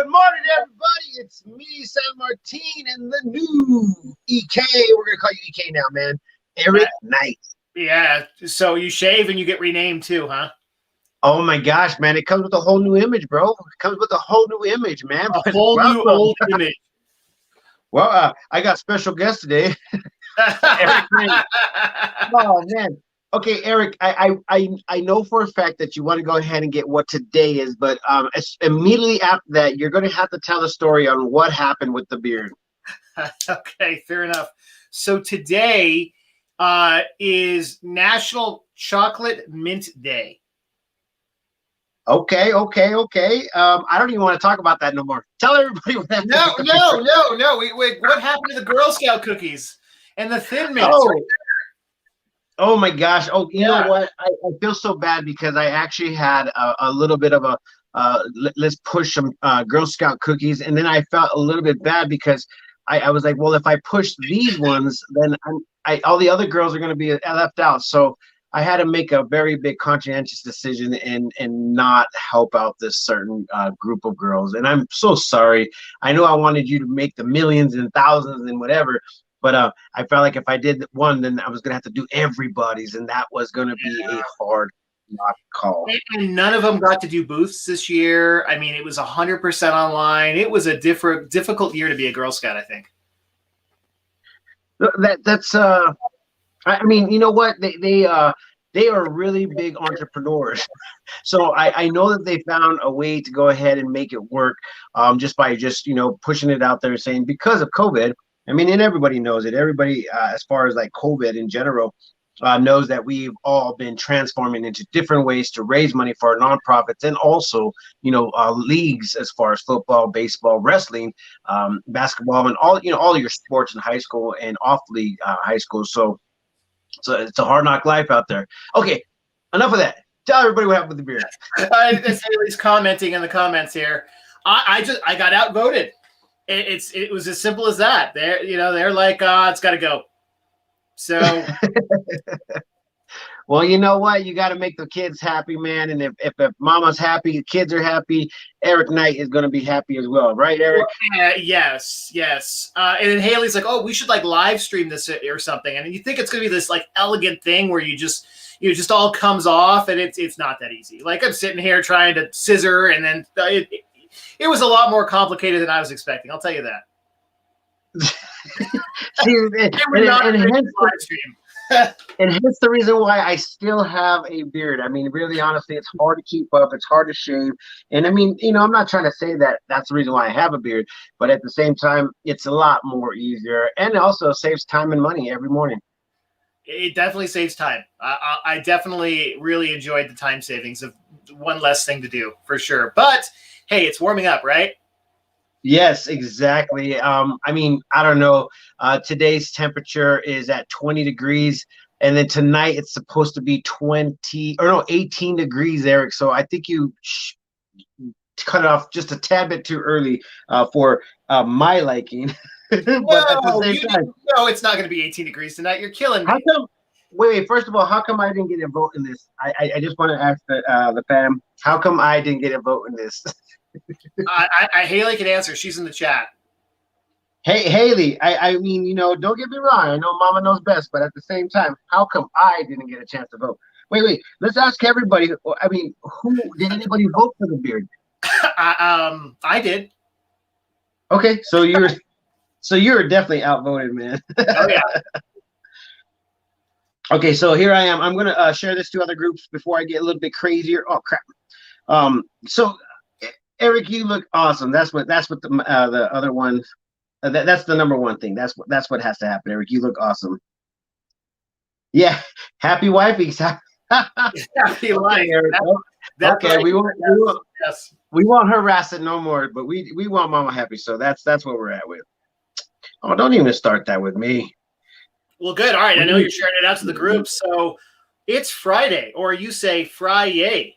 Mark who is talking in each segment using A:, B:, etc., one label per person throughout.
A: Good morning, everybody. It's me, San Martin, and the new EK. We're going to call you EK now, man. Eric Knight.
B: Yeah. So you shave and you get renamed too, huh?
A: Oh, my gosh, man. It comes with a whole new image, bro. It comes with a whole new image, man.
B: A whole new old image.
A: Well, I got special guest today. Eric Knight. Oh, man. Okay, Eric, I know for a fact that you want to go ahead and get what today is, but immediately after that, you're going to have to tell the story on what happened with the beard.
B: Okay, fair enough. So today is National Chocolate Mint Day.
A: Okay. I don't even want to talk about that no more. Tell everybody what happened.
B: No. What happened to the Girl Scout cookies and the Thin Mints?
A: Oh my gosh. Oh, you know what? I feel so bad because I actually had a little bit of a let's push some Girl Scout cookies. And then I felt a little bit bad because I was like, well, if I push these ones, then all the other girls are going to be left out. So I had to make a very big conscientious decision and not help out this certain group of girls. And I'm so sorry. I know I wanted you to make the millions and thousands and whatever. But I felt like if I did one, then I was going to have to do everybody's, and that was going to be a hard call.
B: And none of them got to do booths this year. I mean, it was 100% online. It was a difficult year to be a Girl Scout, I think.
A: That's I mean, you know what? They are really big entrepreneurs. So I know that they found a way to go ahead and make it work just by pushing it out there and saying because of COVID. I mean, and everybody knows it. Everybody, as far as like COVID in general, knows that we've all been transforming into different ways to raise money for our nonprofits and also, leagues as far as football, baseball, wrestling, basketball, and all your sports in high school and off league high school. So it's a hard knock life out there. Okay, enough of that. Tell everybody what happened with the beard.
B: He's commenting in the comments here. I got outvoted. It was as simple as that. They're like, it's got to go. So,
A: well, you know what? You got to make the kids happy, man. And if mama's happy, the kids are happy. Eric Knight is going to be happy as well, right, Eric?
B: Yes. And then Haley's like, oh, we should like live stream this or something. And you think it's going to be this like elegant thing where you just all comes off, and it's not that easy. Like I'm sitting here trying to scissor, and then it was a lot more complicated than I was expecting. I'll tell you that.
A: And hence the reason why I still have a beard. I mean, really, honestly, it's hard to keep up. It's hard to shave. And I mean, I'm not trying to say that that's the reason why I have a beard, but at the same time, it's a lot more easier and also saves time and money every morning.
B: It definitely saves time. I definitely really enjoyed the time savings of one less thing to do for sure. But hey, it's warming up, right?
A: Yes, exactly. I mean, I don't know. Today's temperature is at 20 degrees, and then tonight it's supposed to be 18 degrees, Eric. So I think you cut it off just a tad bit too early for my liking.
B: But at the same time, no, it's not going to be 18 degrees tonight. You're killing me.
A: How come? Wait. First of all, how come I didn't get a vote in this? I just want to ask the fam, how come I didn't get a vote in this?
B: Haley can answer. She's in the chat.
A: Hey, Haley, I mean, don't get me wrong. I know Mama knows best, but at the same time, how come I didn't get a chance to vote? Wait. Let's ask everybody. I mean, who did anybody vote for the beard?
B: I did.
A: Okay, so you're definitely outvoted, man.
B: Oh yeah.
A: Okay, so here I am. I'm gonna share this to other groups before I get a little bit crazier. Oh crap. So Eric, you look awesome. That's what the other one. That's the number one thing. That's what has to happen, Eric. You look awesome. Yeah, happy wifey.
B: Happy life.
A: Eric. Okay, we won't harass it no more, but we want Mama happy. So that's what we're at with. Oh, don't even start that with me.
B: Well, good. All right, I know you're sharing it out to the group. So it's Friday, or you say Fry-yay.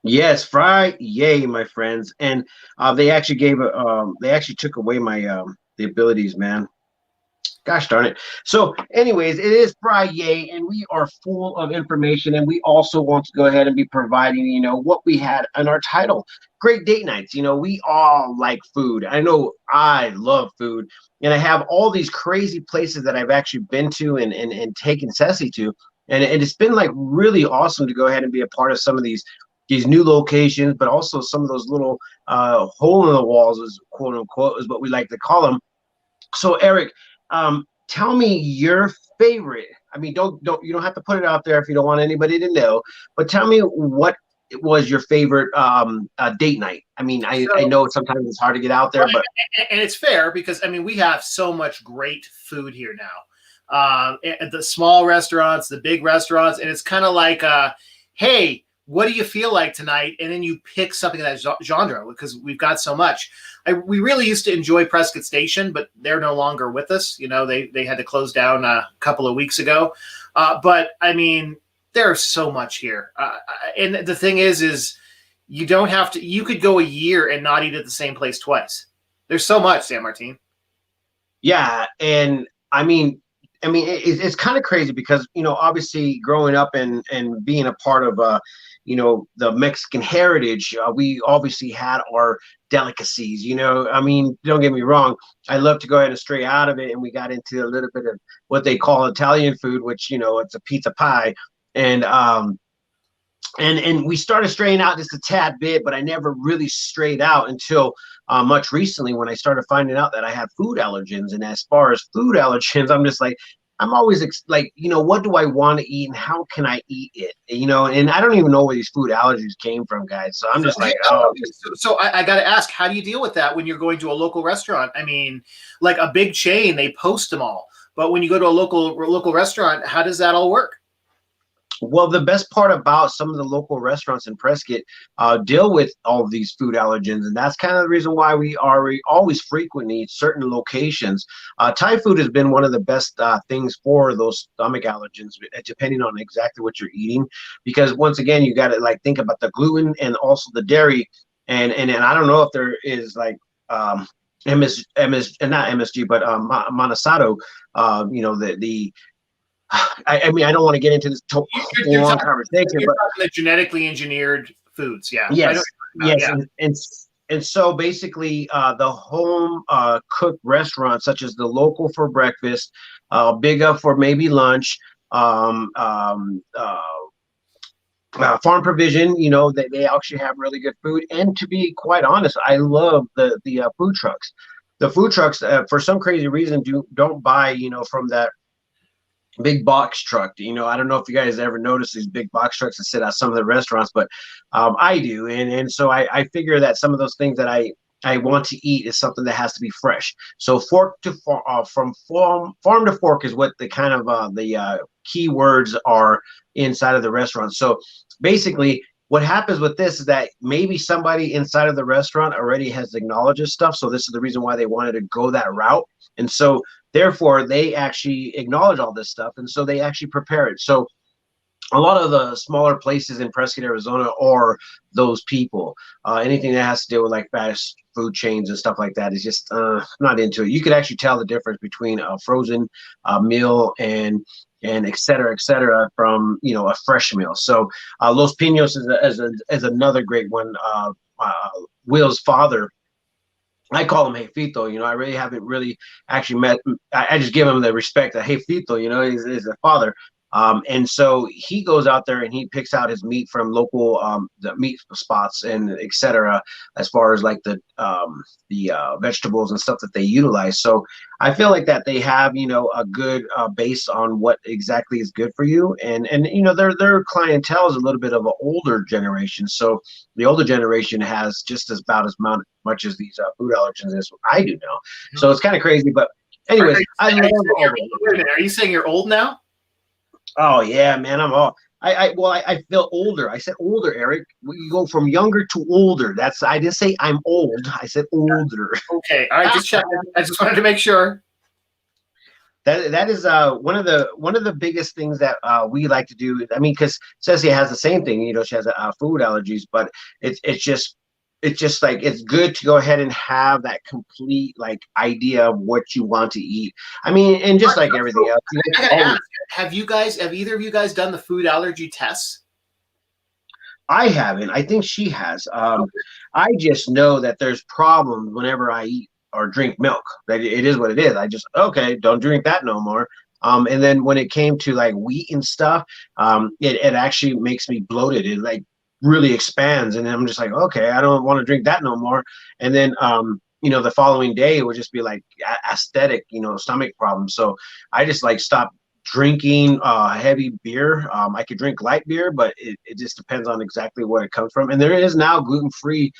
A: Yes, Fry-yay, my friends. And they actually took away my the abilities, man. Gosh darn it. So, anyways, it is Friday, and we are full of information, and we also want to go ahead and be providing, what we had on our title. Great date nights. We all like food. I know I love food, and I have all these crazy places that I've actually been to and taken Ceci to. And it's been like really awesome to go ahead and be a part of some of these new locations, but also some of those little hole in the walls, is quote unquote, is what we like to call them. So Eric, tell me your favorite. I mean, don't you don't have to put it out there if you don't want anybody to know, but tell me what was your favorite date night. I mean, I
B: So,
A: know sometimes it's hard to get out there,
B: right,
A: but
B: and it's fair because I mean we have so much great food here now. At the small restaurants, the big restaurants, and it's kind of like, hey, what do you feel like tonight? And then you pick something of that genre because we've got so much. We really used to enjoy Prescott Station, but they're no longer with us. They had to close down a couple of weeks ago. But I mean, there's so much here, and the thing is you don't have to. You could go a year and not eat at the same place twice. There's so much, San Martin.
A: yeah, and it's kind of crazy because obviously growing up and being a part of the Mexican heritage, we obviously had our delicacies. I mean, don't get me wrong, I love to go ahead and stray out of it, and we got into a little bit of what they call Italian food, which it's a pizza pie, and we started straying out just a tad bit, but I never really strayed out until much recently when I started finding out that I had food allergens. And as far as food allergens, I'm just like, I'm always like, what do I want to eat and how can I eat it? And I don't even know where these food allergies came from, guys. So I'm just like, oh,
B: So I got to ask, how do you deal with that when you're going to a local restaurant? I mean, like a big chain, they post them all, but when you go to a local restaurant, how does that all work?
A: well, the best part about some of the local restaurants in Prescott deal with all of these food allergens, and that's kind of the reason why we are always frequenting certain locations. Thai food has been one of the best things for those stomach allergens, depending on exactly what you're eating, because once again, you got to like think about the gluten and also the dairy, and I don't know if there is like MS and not MSG, but monosato. The I mean, I don't want to get into this long conversation,
B: You're
A: but
B: talking the genetically engineered foods. Yeah. I
A: yes,
B: know.
A: yes,
B: Yeah.
A: and so basically, the home cooked restaurants, such as the local for breakfast, big up for maybe lunch, um, um, uh, farm provision. They actually have really good food, and to be quite honest, I love the food trucks. The food trucks, for some crazy reason, don't buy from that big box truck. I don't know if you guys ever noticed these big box trucks that sit at some of the restaurants, but I do, and so I figure that some of those things that I want to eat is something that has to be fresh. So from farm to fork is what the kind of the key words are inside of the restaurant. So basically, what happens with this is that maybe somebody inside of the restaurant already has acknowledged this stuff. So this is the reason why they wanted to go that route. And so therefore they actually acknowledge all this stuff. And so they actually prepare it. So a lot of the smaller places in Prescott, Arizona are those people. Anything that has to do with like fast food chains and stuff like that is just not into it. You could actually tell the difference between a frozen meal and et cetera, from a fresh meal. So Los Pinos is another great one. Will's father, I call him Jefito. I really haven't really actually met. I just give him the respect that Jefito, is a father. And so he goes out there and he picks out his meat from local the meat spots and et cetera, as far as like the vegetables and stuff that they utilize. So I feel like that they have a good base on what exactly is good for you, and their clientele is a little bit of an older generation. So the older generation has just about as much as these food allergens as I do now. So it's kind of crazy, but anyways,
B: Are you saying you're old now?
A: Oh yeah, man, I'm all. I feel older. I said older, Eric. You go from younger to older. I didn't say I'm old. I said older.
B: Okay, all right, just check. I just wanted to make sure.
A: That is one of the biggest things that we like to do. I mean, because Ceci has the same thing. She has food allergies, but it's just it's just like it's good to go ahead and have that complete like idea of what you want to eat. I mean, and just like everything else,
B: I gotta ask, have either of you guys done the food allergy tests?
A: I haven't. I think she has. I just know that there's problems whenever I eat or drink milk. That it is what it is. I just okay, don't drink that no more. And then when it came to like wheat and stuff, it actually makes me bloated. It like really expands, and I'm just like, okay, I don't want to drink that no more. And then the following day it would just be like aesthetic, stomach problems. So I just like stopped drinking heavy beer. I could drink light beer, but it just depends on exactly where it comes from. And there is now gluten-free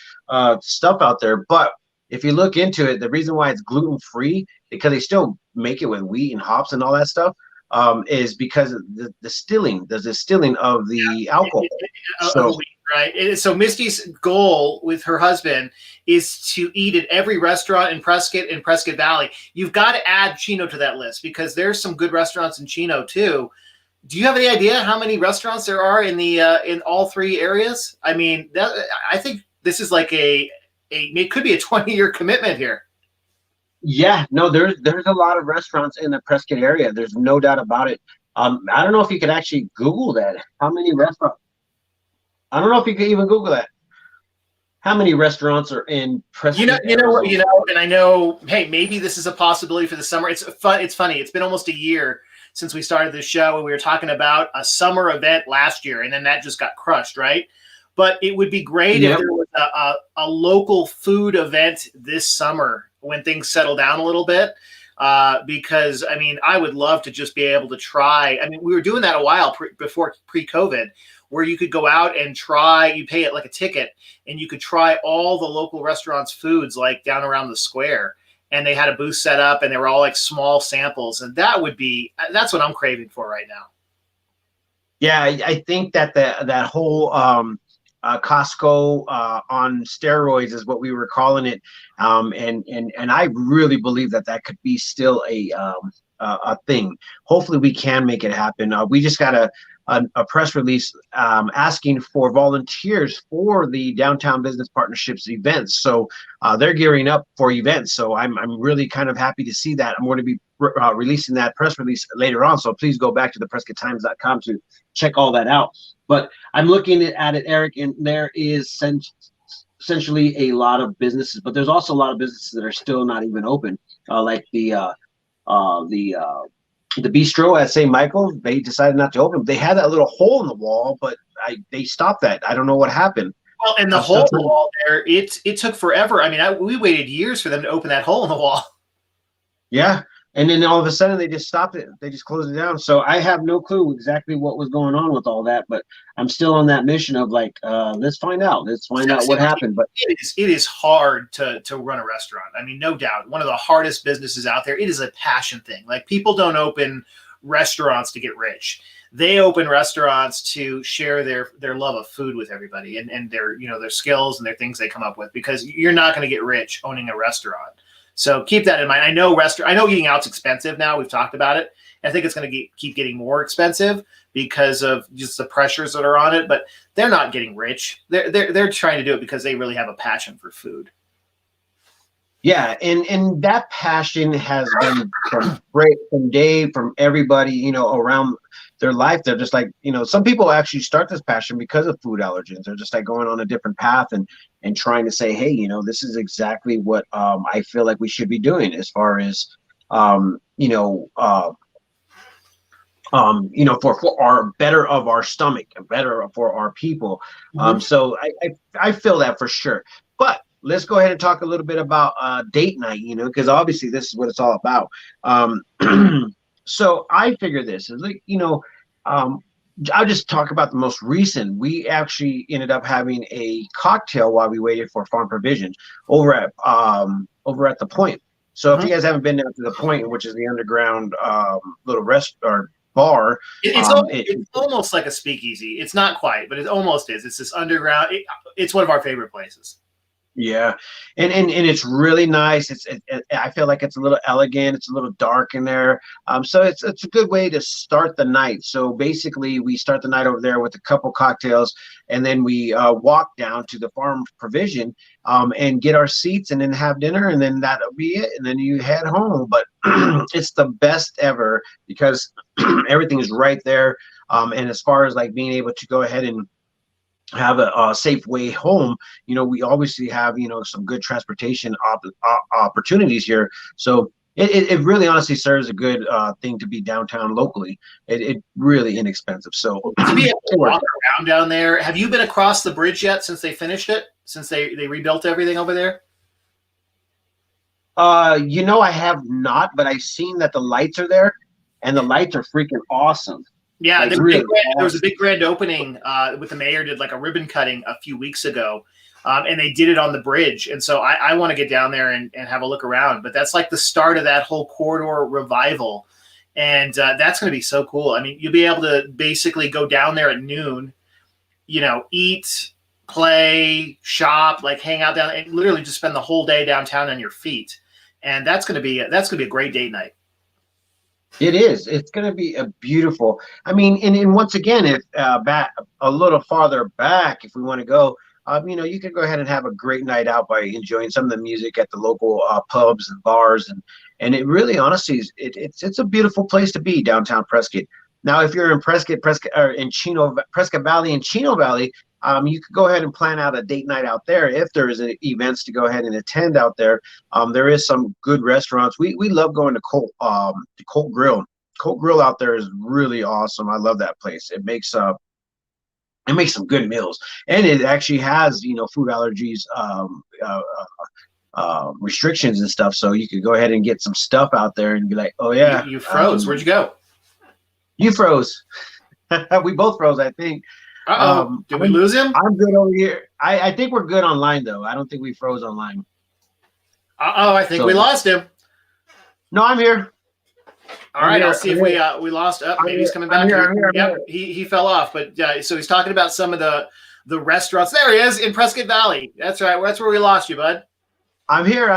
A: stuff out there. But if you look into it, the reason why it's gluten-free, because they still make it with wheat and hops and all that stuff, is because of the distilling of the alcohol. So
B: right. So Misty's goal with her husband is to eat at every restaurant in Prescott Valley. You've got to add Chino to that list because there's some good restaurants in Chino too. Do you have any idea how many restaurants there are in the in all three areas? I mean, I think this is like it could be a 20-year commitment here.
A: Yeah, no, there's a lot of restaurants in the Prescott area. There's no doubt about it. I don't know if you could actually Google that. How many restaurants? I don't know if you could even Google that. How many restaurants are in Prescott?
B: And I know. Hey, maybe this is a possibility for the summer. It's fun. It's funny. It's been almost a year since we started this show, and we were talking about a summer event last year, and then that just got crushed, right? But it would be great if there was a local food event this summer when things settle down a little bit. Because, I mean, I would love to just be able to try. I mean, we were doing that a while before pre-COVID, where you could go out and try, you pay it like a ticket, and you could try all the local restaurants' foods like down around the square. And they had a booth set up, and they were all like small samples. And that's what I'm craving for right now.
A: Yeah, I think that that whole Costco on steroids is what we were calling it, and I really believe that could be still a thing. Hopefully, we can make it happen. We just got a press release asking for volunteers for the Downtown Business Partnerships events. So they're gearing up for events. So I'm really kind of happy to see that. I'm going to be releasing that press release later on. So please go back to theprescotttimes.com to check all that out. But I'm looking at it, Eric, and there is essentially a lot of businesses, but there's also a lot of businesses that are still not even open, like the bistro at St. Michael. They decided not to open. They had that little hole in the wall, but they stopped that. I don't know what happened.
B: Well, and the hole in the wall there, it took forever. I mean, we waited years for them to open that hole in the wall.
A: Yeah. And then all of a sudden they just stopped it. They just closed it down. So I have no clue exactly what was going on with all that, but I'm still on that mission of like, let's find out. Let's find out what happened. But
B: it is hard to run a restaurant. I mean, no doubt. One of the hardest businesses out there. It is a passion thing. Like, people don't open restaurants to get rich. They open restaurants to share their love of food with everybody and their skills and their things they come up with, because you're not going to get rich owning a restaurant. So keep that in mind. I know eating out's expensive now. We've talked about it. I think it's going to keep getting more expensive because of just the pressures that are on it. But they're not getting rich. They're trying to do it because they really have a passion for food.
A: Yeah, and that passion has been from Dave, from everybody, around their life. They're just like, some people actually start this passion because of food allergens. They're just like going on a different path and trying to say, hey, this is exactly what I feel like we should be doing as far as, for our better of our stomach and better for our people. So I feel that for sure. But let's go ahead and talk a little bit about date night, because obviously this is what it's all about. So I figure this is like, I'll just talk about the most recent. We actually ended up having a cocktail while we waited for Farm Provision over at the Point. So if you guys haven't been down to the Point, which is the underground little rest or bar,
B: it's almost like a speakeasy. It's not quite, but it almost is. It's this underground. It's one of our favorite places.
A: Yeah, and it's really nice. I feel like it's a little elegant. It's a little dark in there. So it's a good way to start the night. So basically, we start the night over there with a couple cocktails, and then we walk down to the farm provision, and get our seats, and then have dinner, and then that'll be it. And then you head home. But it's the best ever because everything is right there. And as far as like being able to go ahead and have a safe way home, we obviously have some good transportation opportunities here. So it really honestly serves a good thing to be downtown locally. It really inexpensive, so
B: to be able to walk around down there. Have you been across the bridge yet since they finished it, since they rebuilt everything over there?
A: I have not, but I've seen that the lights are there, and the lights are freaking awesome.
B: Yeah,
A: Like,
B: there
A: really
B: was a big grand opening with the mayor did like a ribbon cutting a few weeks ago, and they did it on the bridge. And so I want to get down there and have a look around. But that's like the start of that whole corridor revival, and that's going to be so cool. I mean, you'll be able to basically go down there at noon, eat, play, shop, like hang out down, and literally just spend the whole day downtown on your feet. And that's going to be a great date night.
A: It is. It's going to be a beautiful. I mean, and once again, if back a little farther back, if we want to go, you could go ahead and have a great night out by enjoying some of the music at the local pubs and bars, and it really, honestly, it's a beautiful place to be downtown Prescott. Now, if you're in Prescott, or in Prescott Valley and Chino Valley, you could go ahead and plan out a date night out there if there is events to go ahead and attend out there. There is some good restaurants. We love going to Colt Grill. Colt Grill out there is really awesome. I love that place. It makes some good meals, and it actually has food allergies restrictions and stuff. So you could go ahead and get some stuff out there and be like, oh yeah,
B: you froze. Where'd you go?
A: You froze. We both froze, I think.
B: Did we lose him?
A: I'm good over here. I think we're good online, though. I don't think we froze online.
B: I think we lost him.
A: No, I'm here.
B: All right, I'll see if we lost. Maybe he's coming back. Yep, he fell off. But so he's talking about some of the restaurants. There he is in Prescott Valley. That's right. That's where we lost you, bud.
A: I'm here.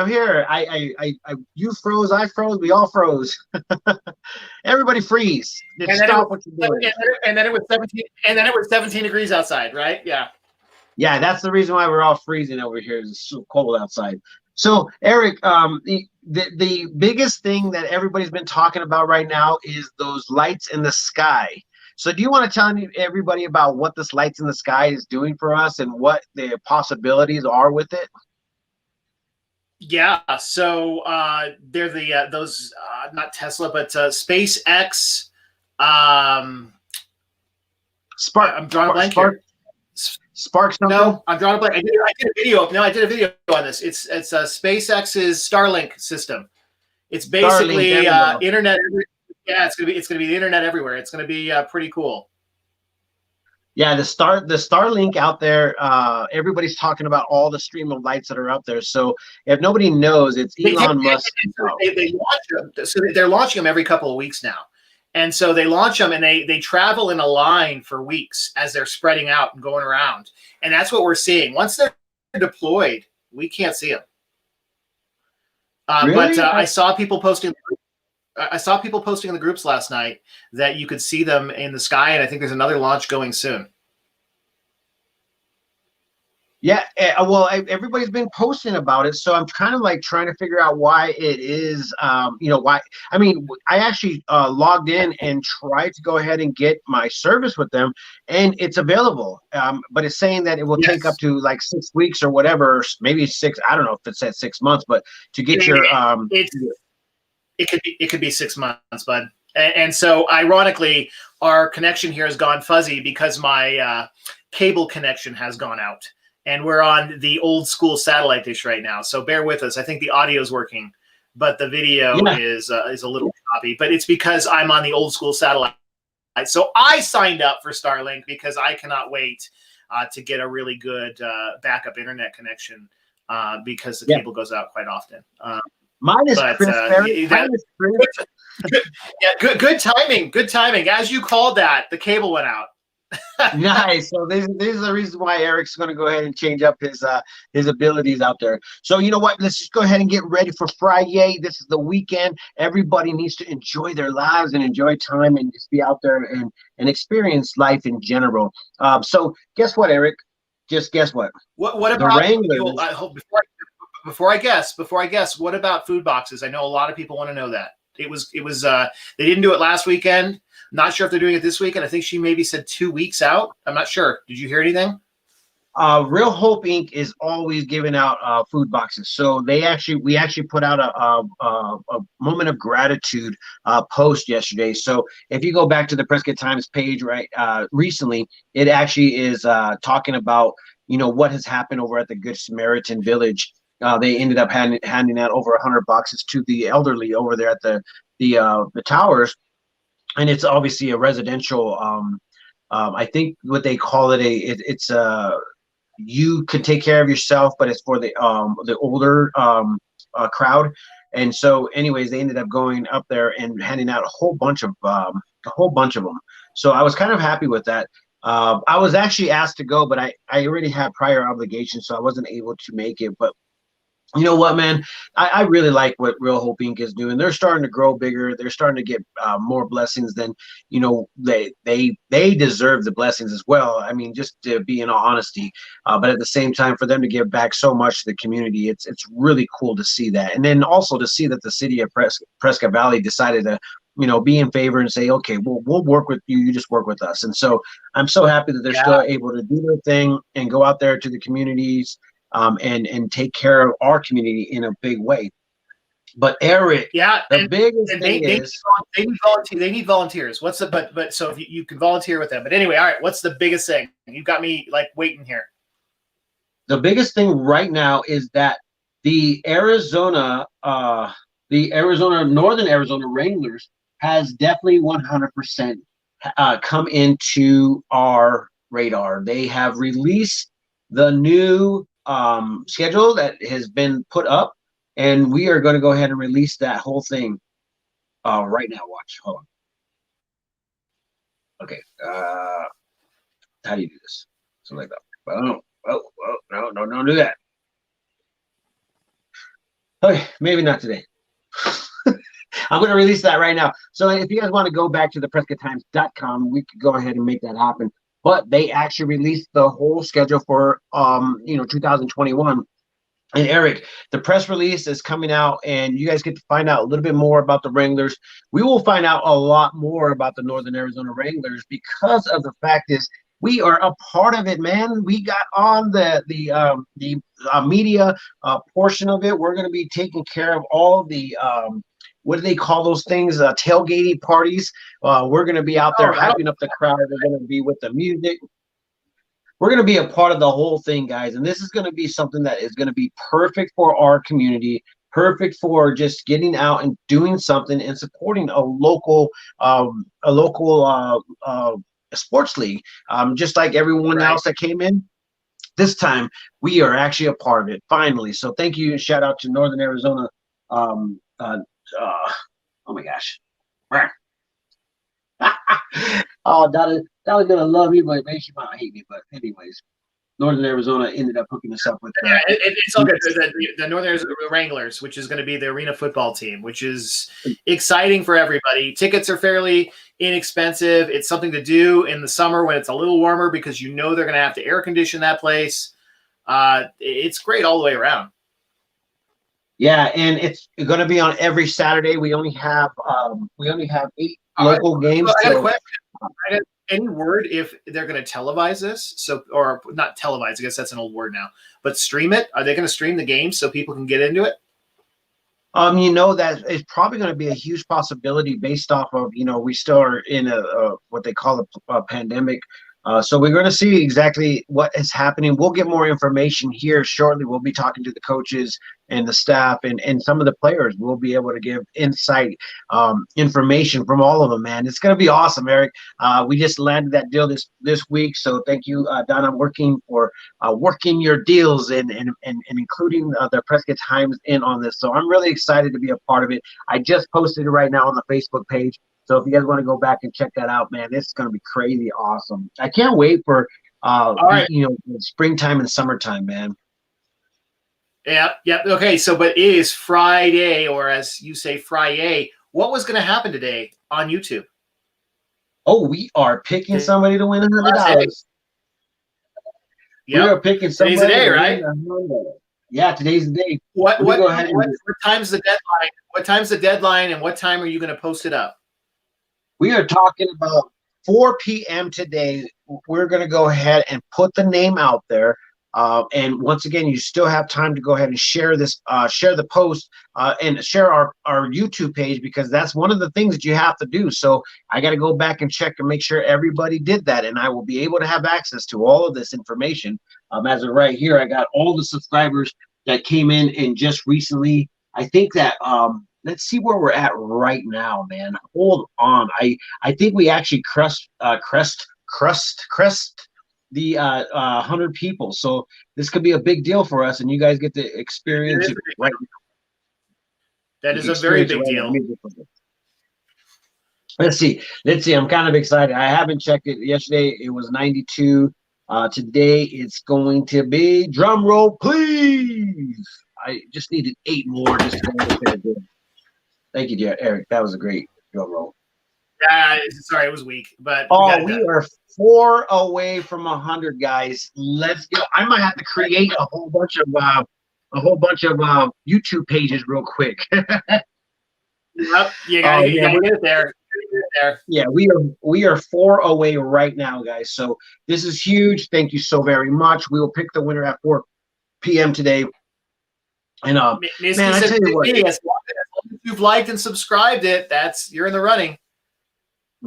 A: You froze. I froze. We all froze. Everybody freeze. Stop what you're doing.
B: And then it was 17. And then it was 17 degrees outside, right? Yeah.
A: Yeah, that's the reason why we're all freezing over here. It's so cold outside. So, Eric, the biggest thing that everybody's been talking about right now is those lights in the sky. So, do you want to tell everybody about what this lights in the sky is doing for us and what the possibilities are with it?
B: Yeah, so they're those not Tesla, but SpaceX.
A: Spark.
B: I'm drawing a blank here.
A: Spark.
B: No, I'm drawing a blank. I did a video. No, I did a video on this. It's SpaceX's Starlink system. It's basically internet. Yeah, it's gonna be the internet everywhere. It's gonna be pretty cool.
A: Yeah, the Starlink out there, everybody's talking about all the stream of lights that are out there. So if nobody knows, it's Elon Musk.
B: They launch them. So they're launching them every couple of weeks now. And so they launch them and they travel in a line for weeks as they're spreading out and going around. And that's what we're seeing. Once they're deployed, we can't see them.
A: Really?
B: But I saw people posting in the groups last night that you could see them in the sky, and I think there's another launch going soon.
A: Yeah, well, everybody's been posting about it, so I'm kind of like trying to figure out why it is, why. I mean, I actually logged in and tried to go ahead and get my service with them, and it's available, but it's saying that it will take up to like 6 weeks or whatever, maybe 6. I don't know if it said 6 months, but to get your
B: it could be 6 months, bud. And so, ironically, our connection here has gone fuzzy because my cable connection has gone out. And we're on the old school satellite dish right now, so bear with us. I think the audio is working, but the video is a little choppy. But it's because I'm on the old school satellite. So I signed up for Starlink because I cannot wait to get a really good backup internet connection because the cable goes out quite often.
A: Mine is
B: Good timing. Good timing. As you called that, the cable went out.
A: Nice. So this is the reason why Eric's going to go ahead and change up his abilities out there. So you know what? Let's just go ahead and get ready for Friday. This is the weekend. Everybody needs to enjoy their lives and enjoy time and just be out there and experience life in general. So guess what, Eric? Just guess what?
B: What
A: The
B: about
A: Wranglers.
B: I hope before I guess, what about food boxes? I know a lot of people want to know that. It was they didn't do it last weekend. Not sure if they're doing it this weekend. I think she maybe said 2 weeks out. I'm not sure. Did you hear anything?
A: Real Hope Inc. is always giving out food boxes. So we actually put out a moment of gratitude post yesterday. So if you go back to the Prescott Times page right recently, it actually is talking about what has happened over at the Good Samaritan Village. They ended up handing out over 100 boxes to the elderly over there at the towers, and it's obviously a residential. I think what they call it it's you could take care of yourself, but it's for the older crowd. And so, anyways, they ended up going up there and handing out a whole bunch of them. So I was kind of happy with that. I was actually asked to go, but I already had prior obligations, so I wasn't able to make it. But you know what, man? I really like what Real Hope Inc. is doing. They're starting to grow bigger. They're starting to get more blessings than they deserve the blessings as well. I mean, just to be in all honesty, but at the same time, for them to give back so much to the community, it's really cool to see that. And then also to see that the city of Prescott Valley decided to be in favor and say, okay, we'll work with you. You just work with us. And so I'm so happy that they're still able to do their thing and go out there to the communities. And take care of our community in a big way. But Eric, the biggest thing is
B: they need volunteers. What's the but so if you can volunteer with them. But anyway, all right, what's the biggest thing? You've got me like waiting here.
A: The biggest thing right now is that the Northern Arizona Wranglers has definitely 100% come into our radar. They have released the new schedule that has been put up, and we are going to go ahead and release that whole thing right now. Watch, hold on. Okay, how do you do this? Something like that. No, don't do that. Okay, maybe not today. I'm going to release that right now. So if you guys want to go back to the PrescottTimes.com, we could go ahead and make that happen. But they actually released the whole schedule for 2021. And Eric, the press release is coming out, and you guys get to find out a little bit more about the Wranglers. We will find out a lot more about the Northern Arizona Wranglers because of the fact is we are a part of it, man. We got on the media portion of it. We're going to be taking care of all the what do they call those things? Tailgating parties. We're going to be out there hyping up the crowd. We're going to be with the music. We're going to be a part of the whole thing, guys. And this is going to be something that is going to be perfect for our community, perfect for just getting out and doing something and supporting a local sports league, just like everyone else that came in. This time, we are actually a part of it, finally. So thank you and shout out to Northern Arizona. Oh my gosh. Oh, Dolly's gonna love me, but maybe she might hate me. But anyways, Northern Arizona ended up hooking us up with that.
B: It's all good. The Northern Arizona Wranglers, which is going to be the arena football team, which is exciting for everybody. Tickets are fairly inexpensive. It's something to do in the summer when it's a little warmer because they're going to have to air condition that place. It's great all the way around.
A: Yeah, and it's going to be on every Saturday. We only have 8 local games.
B: So I got a question. Any word if they're going to televise this? So, or not televise? I guess that's an old word now. But stream it? Are they going to stream the game so people can get into it?
A: That it's probably going to be a huge possibility based off of we still are in a what they call a pandemic. So we're going to see exactly what is happening. We'll get more information here shortly. We'll be talking to the coaches and the staff and some of the players. We'll be able to give insight, information from all of them, man. It's going to be awesome, Eric. We just landed that deal this week. So thank you, Don. I'm working your deals and including the Prescott Times in on this. So I'm really excited to be a part of it. I just posted it right now on the Facebook page. So if you guys want to go back and check that out, man, this is going to be crazy awesome. I can't wait for
B: All right.
A: springtime and summertime, man.
B: Yeah. Yeah. Okay. So, but it is Friday, or as you say, Friday. What was going to happen today on YouTube?
A: Oh, we are picking somebody to win $100.
B: Yep.
A: We are picking somebody.
B: Today's the day, right?
A: Yeah, today's the day.
B: What time's the deadline? What time's the deadline, and what time are you going to post it up?
A: We are talking about 4 p.m. today. We're going to go ahead and put the name out there. And once again, you still have time to go ahead and share this, share the post, and share our YouTube page, because that's one of the things that you have to do. So I got to go back and check and make sure everybody did that, and I will be able to have access to all of this information. As of right here, I got all the subscribers that came in and just recently. I think that let's see where we're at right now, man. Hold on. I think we actually crest the 100 people. So this could be a big deal for us, and you guys get to experience it right now.
B: That is a very big deal.
A: Let's see. I'm kind of excited. I haven't checked it. Yesterday it was 92. Today it's going to be, drum roll, please. I just needed 8 more. Thank you, dear Eric. That was a great drum roll.
B: Sorry, it was weak, but
A: we are 4 away from 100, guys. Let's go. I might have to create a whole bunch of YouTube pages real quick.
B: Yep, you gotta get it there.
A: Yeah, we are 4 away right now, guys. So this is huge. Thank you so very much. We will pick the winner at 4 p.m. today. And man, I tell you what,
B: as long as you've liked and subscribed it, you're in the running.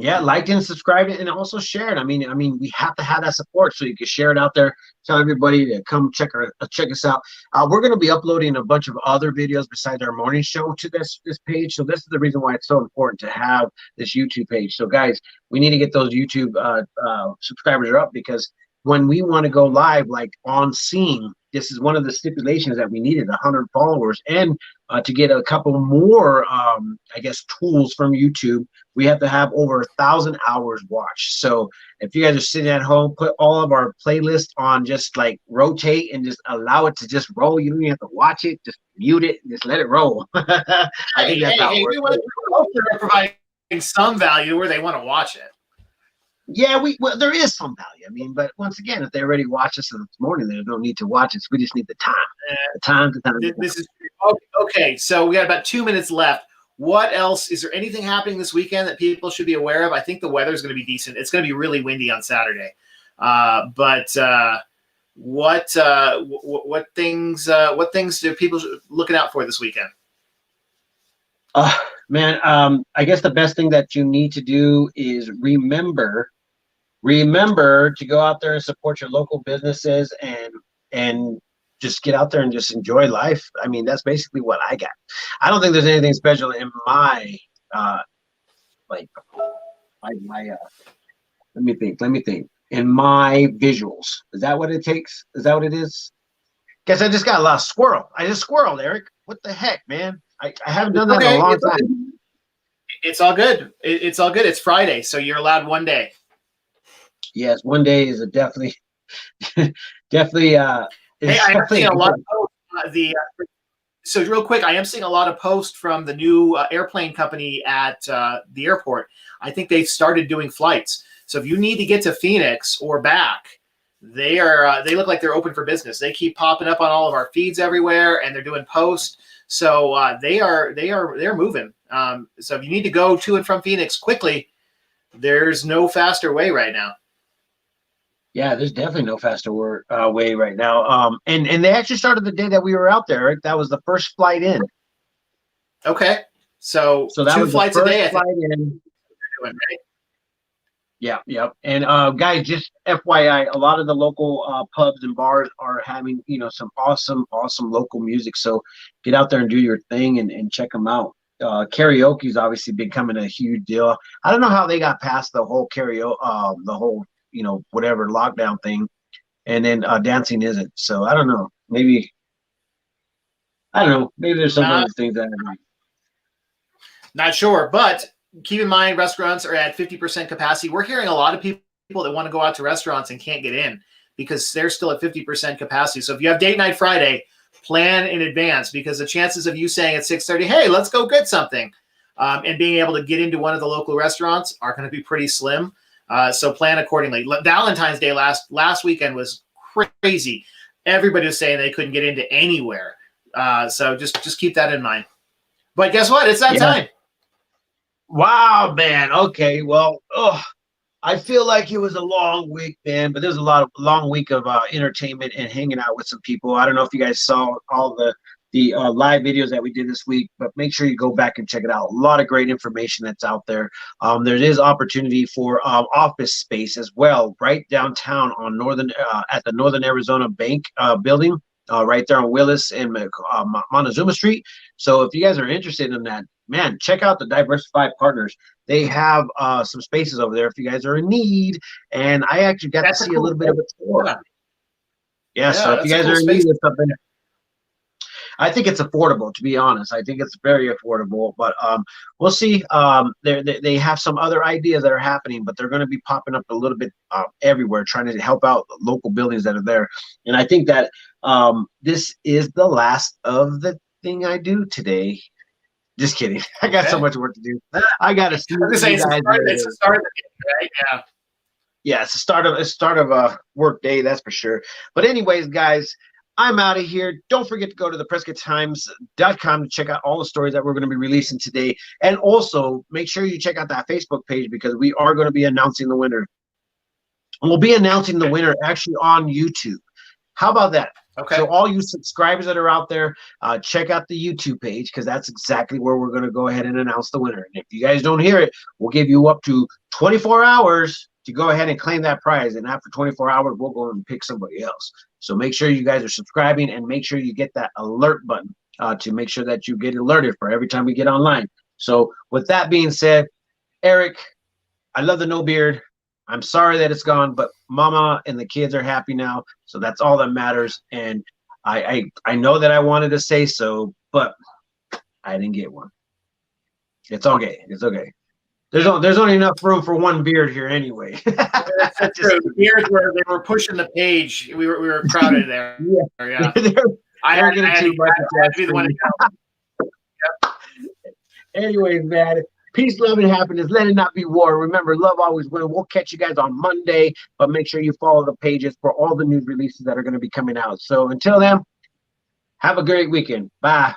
A: Yeah, like and subscribe it, and also share it. I mean, we have to have that support, so you can share it out there. Tell everybody to come check us out. We're going to be uploading a bunch of other videos besides our morning show to this page. So this is the reason why it's so important to have this YouTube page. So guys, we need to get those YouTube subscribers up, because when we want to go live, like on scene, this is one of the stipulations that we needed 100 followers, and to get a couple more, I guess, tools from YouTube, we have to have over 1,000 hours watched. So if you guys are sitting at home, put all of our playlists on just like rotate and just allow it to just roll. You don't even have to watch it. Just mute it. Just let it roll. I think that's how it works.
B: They're providing some value where they want to watch it.
A: Yeah, well, there is some value. I mean, but once again, if they already watch us this morning, there's no need to watch it. So we just need the time. The time to kind of.
B: This is okay. So we got about 2 minutes left. What else? Is there anything happening this weekend that people should be aware of? I think the weather is going to be decent. It's going to be really windy on Saturday. But what things do people looking out for this weekend?
A: Man, I guess the best thing that you need to do is remember to go out there and support your local businesses, and just get out there and just enjoy life. I mean, that's basically what I got. I don't think there's anything special in my let me think. In my visuals. Is that what it takes? Is that what it is? Guess I just got a lot of squirrel. I just squirreled, Eric. What the heck, man? I haven't done that in a long time.
B: It's all good. It's all good. It's Friday, so you're allowed one day.
A: Yes, one day is definitely.
B: Hey, I'm seeing a lot of so real quick, I am seeing a lot of posts from the new airplane company at the airport. I think they've started doing flights. So if you need to get to Phoenix or back, they look like they're open for business. They keep popping up on all of our feeds everywhere, and they're doing posts. So they're moving. So if you need to go to and from Phoenix quickly, there's no faster way right now.
A: Yeah, there's definitely no faster way right now. And they actually started the day that we were out there, Eric. That was the first flight in.
B: Okay, so that 2 flights a day.
A: Flight in. Right? Yeah. And guys, just FYI, a lot of the local pubs and bars are having some awesome local music. So get out there and do your thing and check them out. Karaoke's obviously becoming a huge deal. I don't know how they got past the whole karaoke, the whole whatever lockdown thing, and then dancing isn't. So I don't know. Maybe there's some other things that I don't know.
B: Not sure, but keep in mind restaurants are at 50% capacity. We're hearing a lot of people that want to go out to restaurants and can't get in because they're still at 50% capacity. So if you have date night Friday, plan in advance, because the chances of you saying at 6:30, hey, let's go get something, and being able to get into one of the local restaurants are going to be pretty slim. So plan accordingly. Valentine's Day last weekend was crazy. Everybody was saying they couldn't get into anywhere. So just keep that in mind. But guess what? It's that time.
A: Wow, man. Okay. Well, I feel like it was a long week, man, but there's a long week of entertainment and hanging out with some people. I don't know if you guys saw all the live videos that we did this week, but make sure you go back and check it out. A lot of great information that's out there. There is opportunity for office space as well, right downtown on at the Northern Arizona Bank building, right there on Willis and Montezuma Street. So if you guys are interested in that, man, check out the Diversified Partners. They have some spaces over there if you guys are in need. And I actually got to see a little bit of a tour. Yeah, so if you guys are in need of something, I think it's affordable, to be honest. I think it's very affordable, but we'll see. They have some other ideas that are happening, but they're going to be popping up a little bit everywhere, trying to help out local buildings that are there. And I think that this is the last of the thing I do today. Just kidding. I got so much work to do. I got to see.
B: It's the start of the day, right? Yeah.
A: Yeah, it's the start of a work day, that's for sure. But anyways, guys, I'm out of here. Don't forget to go to theprescotttimes.com to check out all the stories that we're going to be releasing today. And also, make sure you check out that Facebook page, because we are going to be announcing the winner. And we'll be announcing the winner actually on YouTube. How about that?
B: Okay.
A: So all you subscribers that are out there, check out the YouTube page, because that's exactly where we're going to go ahead and announce the winner. And if you guys don't hear it, we'll give you up to 24 hours to go ahead and claim that prize. And after 24 hours, we'll go and pick somebody else. So make sure you guys are subscribing, and make sure you get that alert button to make sure that you get alerted for every time we get online. So with that being said, Eric, I love the no beard. I'm sorry that it's gone, but Mama and the kids are happy now, so that's all that matters. And I know that I wanted to say so, but I didn't get one. It's okay. It's okay. There's only enough room for one beard here anyway.
B: That's true. The beards were pushing the page. We were crowded there. Yeah. I had to be the one to go. Yep.
A: Anyways, man. Peace, love, and happiness. Let it not be war. Remember, love always wins. We'll catch you guys on Monday, but make sure you follow the pages for all the news releases that are going to be coming out. So until then, have a great weekend. Bye.